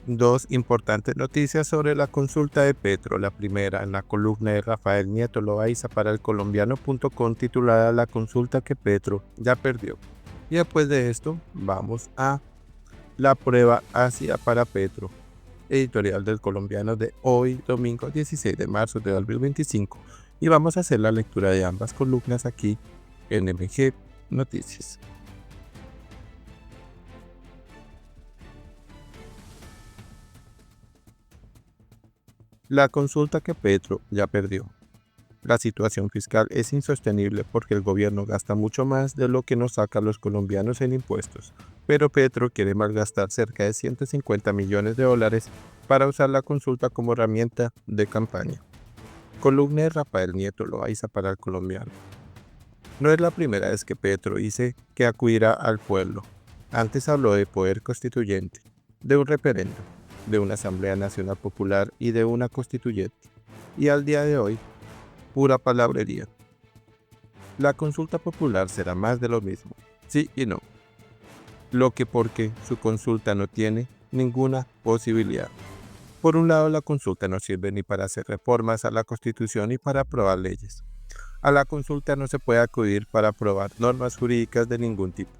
Dos importantes noticias sobre la consulta de Petro. La primera, en la columna de Rafael Nieto Loaiza para elcolombiano.com titulada La consulta que Petro ya perdió. Y después de esto, vamos a la prueba ácida para Petro, editorial del Colombiano de hoy, domingo 16 de marzo de 2025. Y vamos a hacer la lectura de ambas columnas aquí en MG Noticias. La consulta que Petro ya perdió. La situación fiscal es insostenible porque el gobierno gasta mucho más de lo que nos saca los colombianos en impuestos, pero Petro quiere malgastar cerca de 150 millones de dólares para usar la consulta como herramienta de campaña. Columna de Rafael Nieto Loaiza para el Colombiano. No es la primera vez que Petro dice que acudirá al pueblo. Antes habló de poder constituyente, de un referéndum, de una Asamblea Nacional Popular y de una constituyente. Y al día de hoy, pura palabrería. La consulta popular será más de lo mismo, sí y no. Lo que porque su consulta no tiene ninguna posibilidad. Por un lado, la consulta no sirve ni para hacer reformas a la Constitución ni para aprobar leyes. A la consulta no se puede acudir para aprobar normas jurídicas de ningún tipo.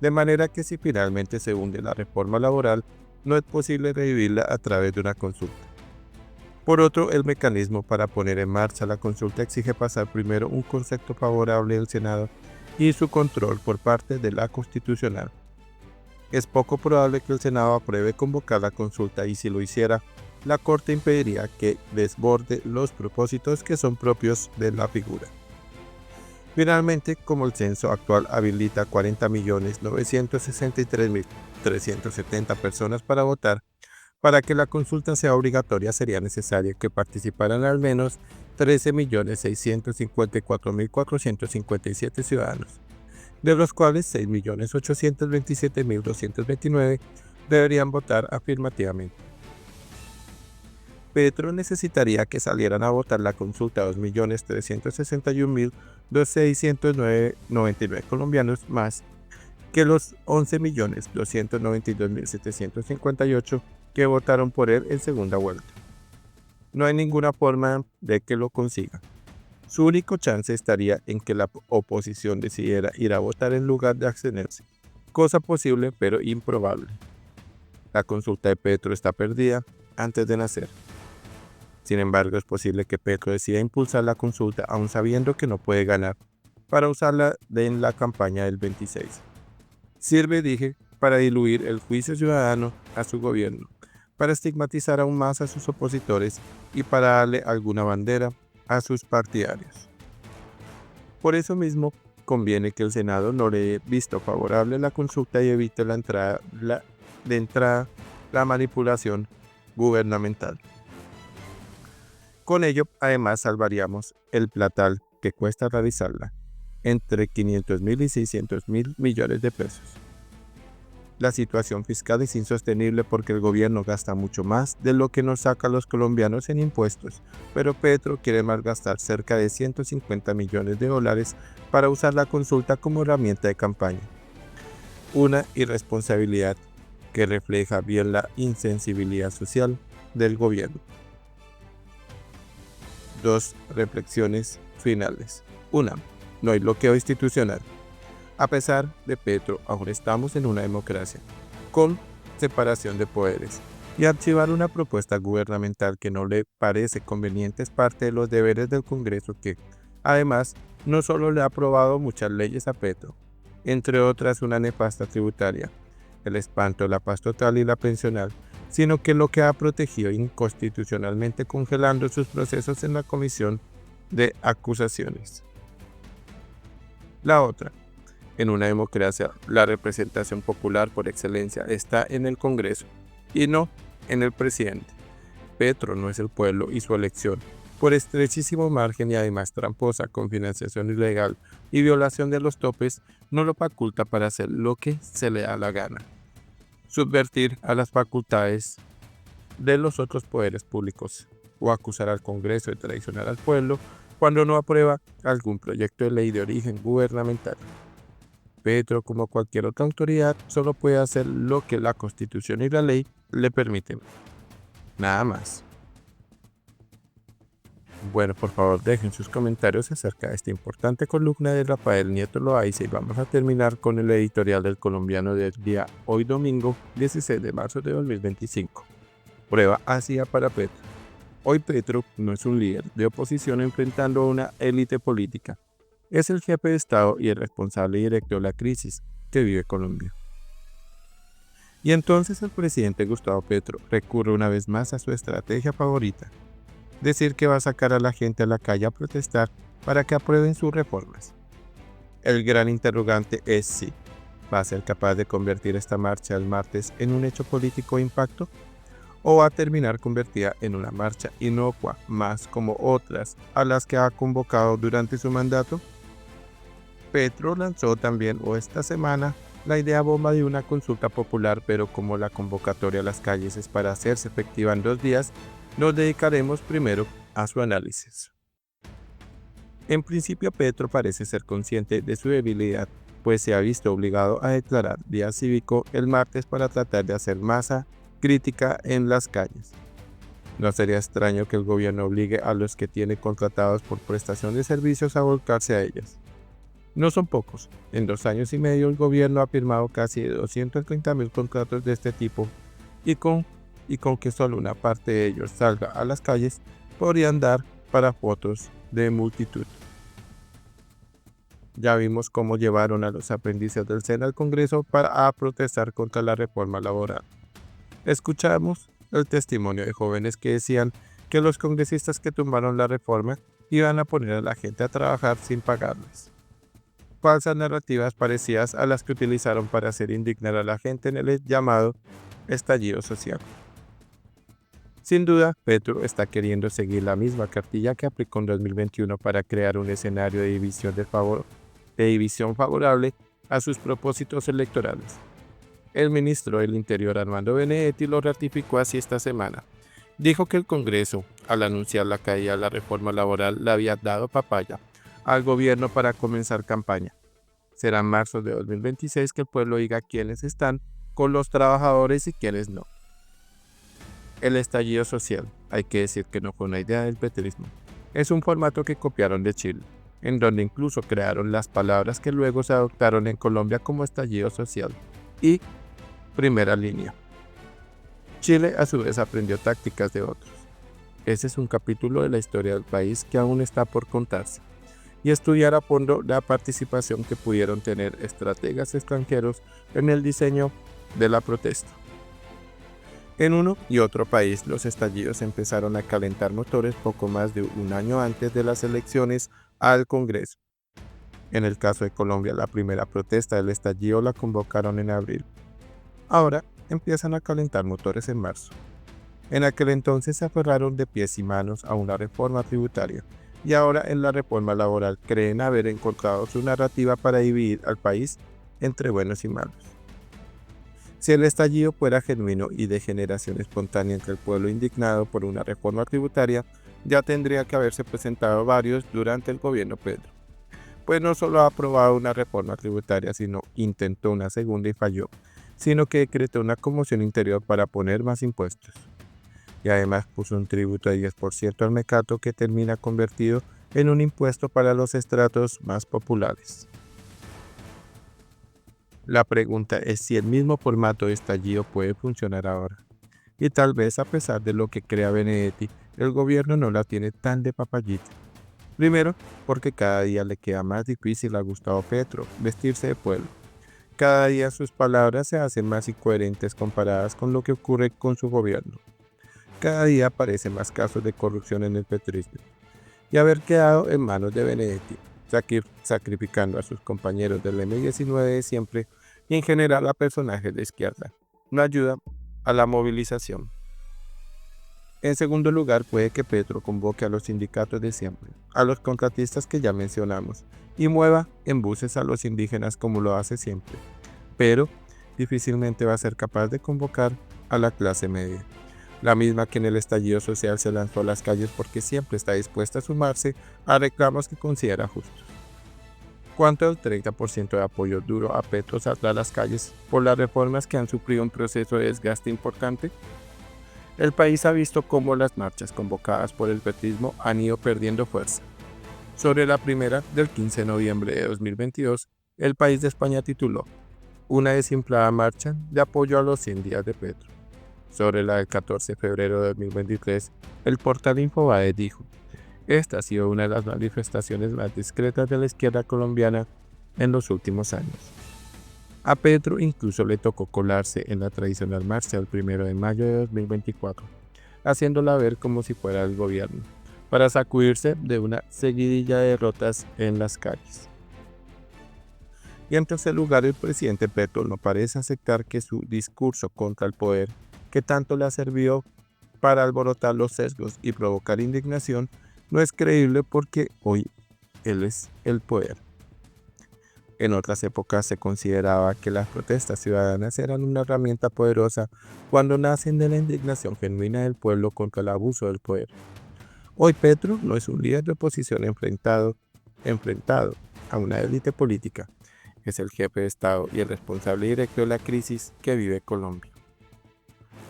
De manera que si finalmente se hunde la reforma laboral, no es posible revivirla a través de una consulta. Por otro, el mecanismo para poner en marcha la consulta exige pasar primero un concepto favorable del Senado y su control por parte de la Constitucional. Es poco probable que el Senado apruebe convocar la consulta y si lo hiciera, la Corte impediría que desborde los propósitos que son propios de la figura. Finalmente, como el censo actual habilita 40.963.370 personas para votar, para que la consulta sea obligatoria sería necesario que participaran al menos 13.654.457 ciudadanos, de los cuales 6.827.229 deberían votar afirmativamente. Petro necesitaría que salieran a votar la consulta 2.361.699 colombianos más que los 11.292.758 que votaron por él en segunda vuelta. No hay ninguna forma de que lo consiga. Su único chance estaría en que la oposición decidiera ir a votar en lugar de abstenerse, cosa posible pero improbable. La consulta de Petro está perdida antes de nacer. Sin embargo, es posible que Petro decida impulsar la consulta aún sabiendo que no puede ganar, para usarla en la campaña del 26. Sirve, dije, para diluir el juicio ciudadano a su gobierno, para estigmatizar aún más a sus opositores y para darle alguna bandera a sus partidarios. Por eso mismo, conviene que el Senado no le dé visto favorable a la consulta y evite de entrada la manipulación gubernamental. Con ello, además, salvaríamos el platal que cuesta realizarla, entre 500.000 y 600.000 millones de pesos. La situación fiscal es insostenible porque el gobierno gasta mucho más de lo que nos saca a los colombianos en impuestos, pero Petro quiere malgastar cerca de 150 millones de dólares para usar la consulta como herramienta de campaña. Una irresponsabilidad que refleja bien la insensibilidad social del gobierno. Dos reflexiones finales. Una, no hay bloqueo institucional. A pesar de Petro, aún estamos en una democracia, con separación de poderes, y archivar una propuesta gubernamental que no le parece conveniente es parte de los deberes del Congreso que, además, no solo le ha aprobado muchas leyes a Petro, entre otras una nefasta tributaria, el espanto, la paz total y la pensional, sino que lo que ha protegido inconstitucionalmente congelando sus procesos en la Comisión de Acusaciones. La otra, en una democracia, la representación popular por excelencia está en el Congreso y no en el presidente. Petro no es el pueblo y su elección, por estrechísimo margen y además tramposa con financiación ilegal y violación de los topes, no lo faculta para hacer lo que se le da la gana. Subvertir a las facultades de los otros poderes públicos o acusar al Congreso de traicionar al pueblo cuando no aprueba algún proyecto de ley de origen gubernamental. Petro, como cualquier otra autoridad, solo puede hacer lo que la Constitución y la ley le permiten. Nada más. Bueno, por favor dejen sus comentarios acerca de esta importante columna de Rafael Nieto Loaiza y vamos a terminar con el editorial del Colombiano del día hoy domingo 16 de marzo de 2025. Prueba ácida para Petro. Hoy Petro no es un líder de oposición enfrentando a una élite política. Es el jefe de Estado y el responsable directo de la crisis que vive Colombia. Y entonces el presidente Gustavo Petro recurre una vez más a su estrategia favorita: decir que va a sacar a la gente a la calle a protestar para que aprueben sus reformas. El gran interrogante es si va a ser capaz de convertir esta marcha el martes en un hecho político de impacto o va a terminar convertida en una marcha inocua más como otras a las que ha convocado durante su mandato. Petro lanzó también esta semana la idea bomba de una consulta popular, pero como la convocatoria a las calles es para hacerse efectiva en 2 días, nos dedicaremos primero a su análisis. En principio, Petro parece ser consciente de su debilidad, pues se ha visto obligado a declarar día cívico el martes para tratar de hacer masa crítica en las calles. No sería extraño que el gobierno obligue a los que tiene contratados por prestación de servicios a volcarse a ellas. No son pocos. En 2 años y medio el gobierno ha firmado casi 230.000 contratos de este tipo y con que solo una parte de ellos salga a las calles, podrían dar para fotos de multitud. Ya vimos cómo llevaron a los aprendices del SENA al Congreso para protestar contra la reforma laboral. Escuchamos el testimonio de jóvenes que decían que los congresistas que tumbaron la reforma iban a poner a la gente a trabajar sin pagarles. Falsas narrativas parecidas a las que utilizaron para hacer indignar a la gente en el llamado estallido social. Sin duda, Petro está queriendo seguir la misma cartilla que aplicó en 2021 para crear un escenario de división favorable a sus propósitos electorales. El ministro del Interior, Armando Benedetti, lo ratificó así esta semana. Dijo que el Congreso, al anunciar la caída de la reforma laboral, le había dado papaya al gobierno para comenzar campaña. Será en marzo de 2026 que el pueblo diga quiénes están con los trabajadores y quiénes no. El estallido social, hay que decir que no fue una idea del petrismo. Es un formato que copiaron de Chile, en donde incluso crearon las palabras que luego se adoptaron en Colombia como estallido social y primera línea. Chile a su vez aprendió tácticas de otros. Ese es un capítulo de la historia del país que aún está por contarse, y estudiar a fondo la participación que pudieron tener estrategas extranjeros en el diseño de la protesta. En uno y otro país, los estallidos empezaron a calentar motores poco más de un año antes de las elecciones al Congreso. En el caso de Colombia, la primera protesta del estallido la convocaron en abril. Ahora empiezan a calentar motores en marzo. En aquel entonces se aferraron de pies y manos a una reforma tributaria, y ahora en la reforma laboral creen haber encontrado su narrativa para dividir al país entre buenos y malos. Si el estallido fuera genuino y de generación espontánea entre el pueblo indignado por una reforma tributaria, ya tendría que haberse presentado varios durante el gobierno Petro, pues no solo ha aprobado una reforma tributaria, sino intentó una segunda y falló, sino que decretó una conmoción interior para poner más impuestos. Y además puso un tributo de 10% al mecato que termina convertido en un impuesto para los estratos más populares. La pregunta es si el mismo formato de estallido puede funcionar ahora. Y tal vez a pesar de lo que crea Benedetti, el gobierno no la tiene tan de papayita. Primero, porque cada día le queda más difícil a Gustavo Petro vestirse de pueblo. Cada día sus palabras se hacen más incoherentes comparadas con lo que ocurre con su gobierno. Cada día aparecen más casos de corrupción en el petrismo, y haber quedado en manos de Benedetti, sacrificando a sus compañeros del M19 de siempre y en general a personajes de izquierda, no ayuda a la movilización. En segundo lugar, puede que Petro convoque a los sindicatos de siempre, a los contratistas que ya mencionamos, y mueva en buses a los indígenas como lo hace siempre, pero difícilmente va a ser capaz de convocar a la clase media, la misma que en el estallido social se lanzó a las calles porque siempre está dispuesta a sumarse a reclamos que considera justos. cuanto el 30% de apoyo duro a Petro saldrá a las calles por las reformas que han sufrido un proceso de desgaste importante. El país ha visto cómo las marchas convocadas por el petrismo han ido perdiendo fuerza. Sobre la primera, del 15 de noviembre de 2022, El País de España tituló "Una desinflada marcha de apoyo a los 100 días de Petro". Sobre la del 14 de febrero de 2023, el portal Infobae dijo: "Esta ha sido una de las manifestaciones más discretas de la izquierda colombiana en los últimos años". A Petro incluso le tocó colarse en la tradicional marcha del 1 de mayo de 2024, haciéndola ver como si fuera el gobierno, para sacudirse de una seguidilla de derrotas en las calles. Y en tercer lugar, el presidente Petro no parece aceptar que su discurso contra el poder, que tanto le ha servido para alborotar los sesgos y provocar indignación, no es creíble porque hoy él es el poder. En otras épocas se consideraba que las protestas ciudadanas eran una herramienta poderosa cuando nacen de la indignación genuina del pueblo contra el abuso del poder. Hoy Petro no es un líder de oposición enfrentado a una élite política. Es el jefe de Estado y el responsable directo de la crisis que vive Colombia.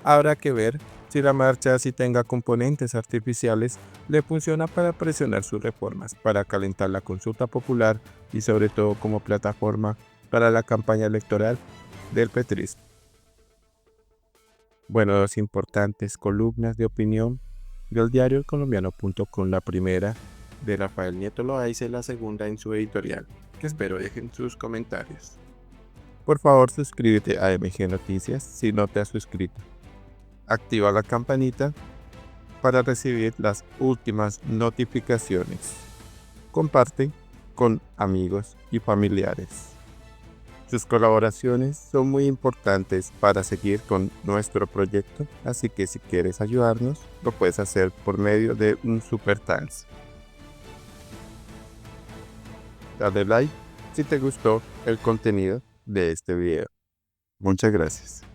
Habrá que ver si la marcha, si tenga componentes artificiales, le funciona para presionar sus reformas, para calentar la consulta popular y sobre todo como plataforma para la campaña electoral del petrismo. Bueno, dos importantes columnas de opinión del diario elcolombiano.com, la primera de Rafael Nieto Loaiza y la segunda en su editorial, que espero dejen sus comentarios. Por favor, suscríbete a MG Noticias si no te has suscrito. Activa la campanita para recibir las últimas notificaciones. Comparte con amigos y familiares. Sus colaboraciones son muy importantes para seguir con nuestro proyecto, así que si quieres ayudarnos, lo puedes hacer por medio de un super thanks. Dale like si te gustó el contenido de este video. Muchas gracias.